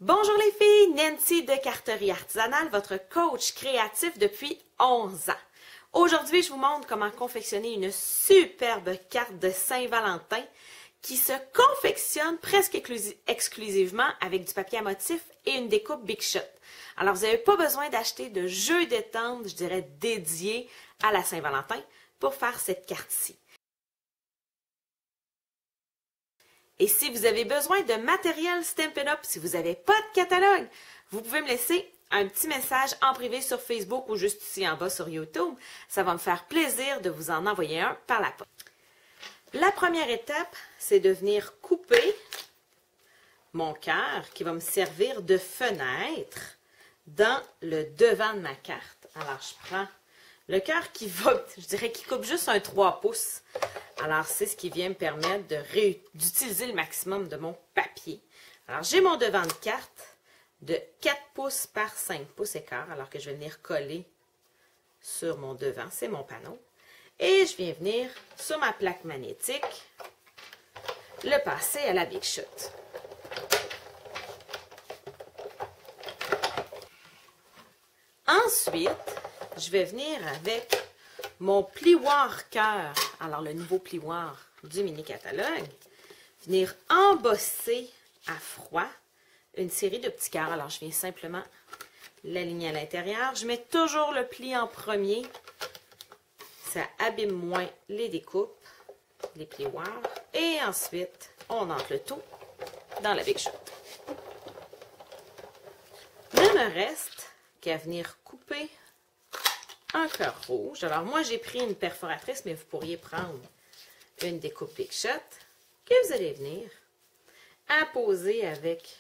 Bonjour les filles, Nancy de Carterie Artisanale, votre coach créatif depuis 11 ans. Aujourd'hui, je vous montre comment confectionner une superbe carte de Saint-Valentin qui se confectionne presque exclusivement avec du papier à motif et une découpe Big Shot. Alors, vous n'avez pas besoin d'acheter de jeux détente, je dirais, dédiés à la Saint-Valentin pour faire cette carte-ci. Et si vous avez besoin de matériel Stampin' Up, si vous n'avez pas de catalogue, vous pouvez me laisser un petit message en privé sur Facebook ou juste ici en bas sur YouTube. Ça va me faire plaisir de vous en envoyer un par la poste. La première étape, c'est de venir couper mon cœur qui va me servir de fenêtre dans le devant de ma carte. Alors, je prends le cœur qui va, je dirais, qui coupe juste un 3 pouces. Alors, c'est ce qui vient me permettre d'utiliser le maximum de mon papier. Alors, j'ai mon devant de carte de 4 pouces par 5 pouces et quart, alors que je vais venir coller sur mon devant, c'est mon panneau. Et je viens venir sur ma plaque magnétique, le passer à la Big Shot. Ensuite, je vais venir avec mon plioir cœur, alors le nouveau plioir du mini-catalogue, venir embosser à froid une série de petits cœurs. Alors, je viens simplement l'aligner à l'intérieur. Je mets toujours le pli en premier. Ça abîme moins les découpes, les plioirs. Et ensuite, on entre le tout dans la Big Shot. Il ne me reste qu'à venir couper un cœur rouge. Alors, moi, j'ai pris une perforatrice, mais vous pourriez prendre une découpe Big Shot que vous allez venir apposer avec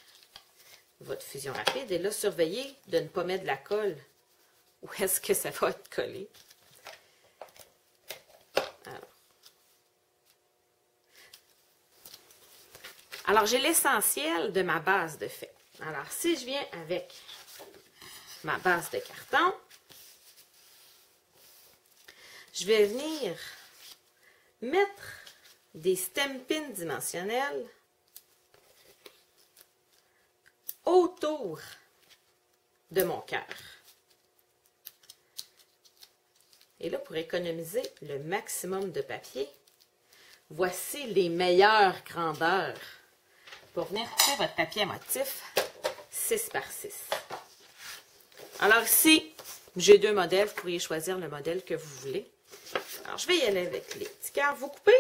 votre fusion rapide. Et là, surveillez de ne pas mettre de la colle. Où est-ce que ça va être collé? Alors, j'ai l'essentiel de ma base de fait. Alors, si je viens avec ma base de carton, je vais venir mettre des Stampin' dimensionnels autour de mon cœur. Et là, pour économiser le maximum de papier, voici les meilleures grandeurs pour venir couper votre papier à motif 6 par 6. Alors ici, j'ai deux modèles. Vous pourriez choisir le modèle que vous voulez. Alors, je vais y aller avec les petits cœurs. Vous coupez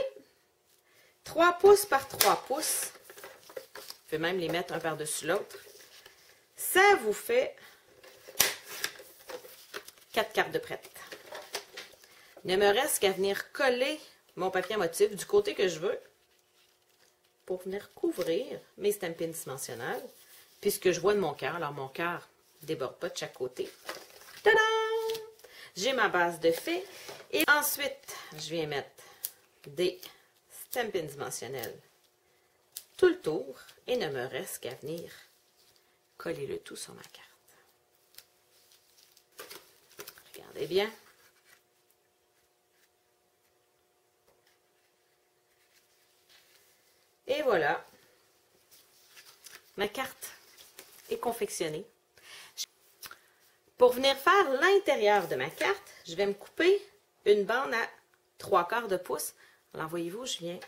3 pouces par 3 pouces. Vous pouvez même les mettre un par-dessus l'autre. Ça vous fait 4 cartes de prête. Il ne me reste qu'à venir coller mon papier à motif du côté que je veux pour venir couvrir mes Stampin' dimensionnels, puisque je vois de mon cœur. Alors, mon cœur ne déborde pas de chaque côté. Tadam! J'ai ma base de fait. Et ensuite, je viens mettre des Stampin' dimensionnels tout le tour. Et il ne me reste qu'à venir coller le tout sur ma carte. Regardez bien. Et voilà, ma carte est confectionnée. Pour venir faire l'intérieur de ma carte, je vais me couper une bande à 3/4 de pouce. Alors, voyez-vous, je viens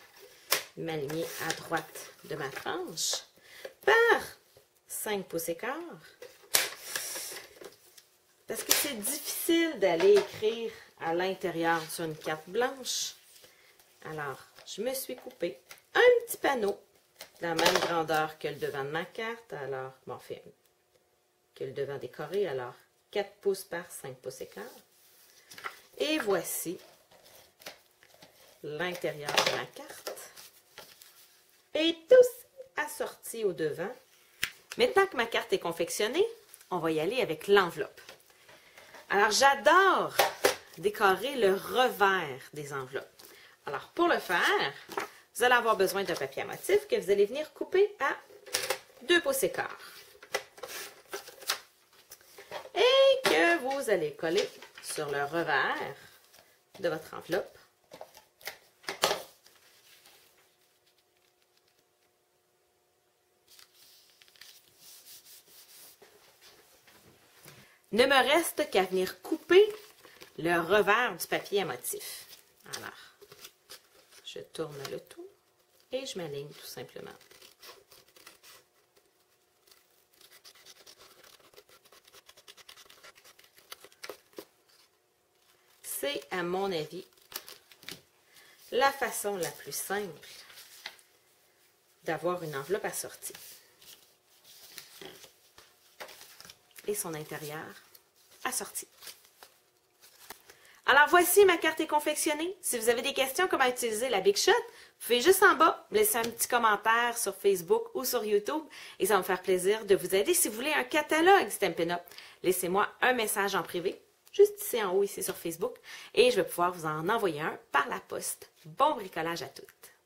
m'aligner à droite de ma tranche par 5 pouces et quart. Parce que c'est difficile d'aller écrire à l'intérieur sur une carte blanche. Alors, je me suis coupé un petit panneau de la même grandeur que le devant de ma carte. Alors, bon, enfin, que le devant décoré. Alors, 4 pouces par 5 pouces et quart. Et voici l'intérieur de ma carte. Et tout assorti au devant. Maintenant que ma carte est confectionnée, on va y aller avec l'enveloppe. Alors, j'adore décorer le revers des enveloppes. Alors, pour le faire, vous allez avoir besoin d'un papier à motif que vous allez venir couper à 2 pouces et quart. Et que vous allez coller sur le revers de votre enveloppe. Ne me reste qu'à venir couper le revers du papier à motif. Alors, je tourne le tout et je m'aligne tout simplement. C'est, à mon avis, la façon la plus simple d'avoir une enveloppe assortie. Et son intérieur assorti. Alors voici ma carte est confectionnée. Si vous avez des questions comment utiliser la Big Shot, vous pouvez juste en bas me laisser un petit commentaire sur Facebook ou sur YouTube et ça va me faire plaisir de vous aider. Si vous voulez un catalogue Stampin' Up, laissez-moi un message en privé, juste ici en haut, ici sur Facebook, et je vais pouvoir vous en envoyer un par la poste. Bon bricolage à toutes!